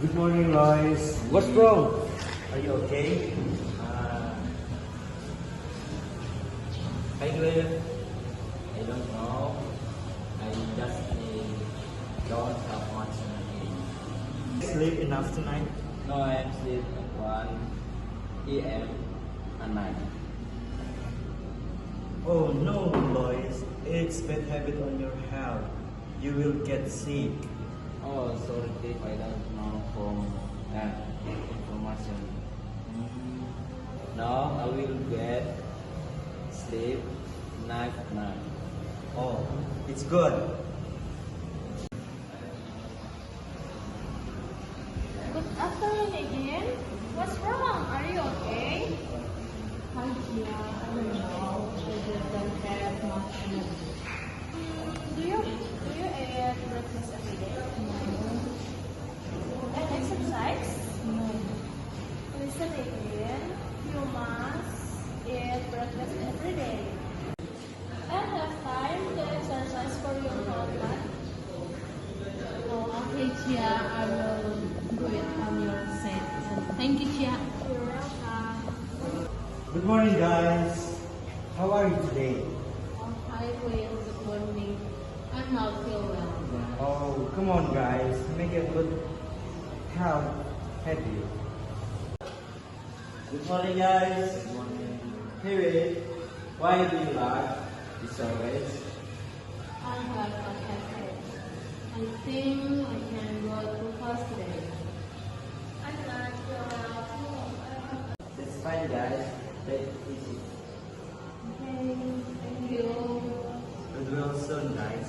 Good morning, Lois. What's wrong? Are you okay? Hi, Glenn. I don't know. I just don't have much energy. Sleep enough tonight? No, I am sleep at 1 p.m. at night. Oh no, Lois. It's bad habit on your health. You will get sick. Oh, sorry if I don't know from that information. Now I will get sleep night night. Oh, it's good. Good afternoon again. What's wrong? Are you okay? Hi, Gia. I don't know. I just don't have much energy. Do you eat breakfast every day? And exercise? No. Listen again. You must eat breakfast every day. And have time to exercise for your health, right? Oh, okay, Chia. I will do it on your set. Thank you, Chia. You're welcome. Good morning, guys. How are you today? Oh, hi, Will. Good morning. I'm not feel well. Oh, come on, guys. Make a good health happy. Good morning, guys. Good morning. Hey, wait. Why do you like this always? I have a headache. I think I can go to class today. I'm glad you're welcome. It's fine, guys. Take it easy. Okay, thank you. Good will soon, guys.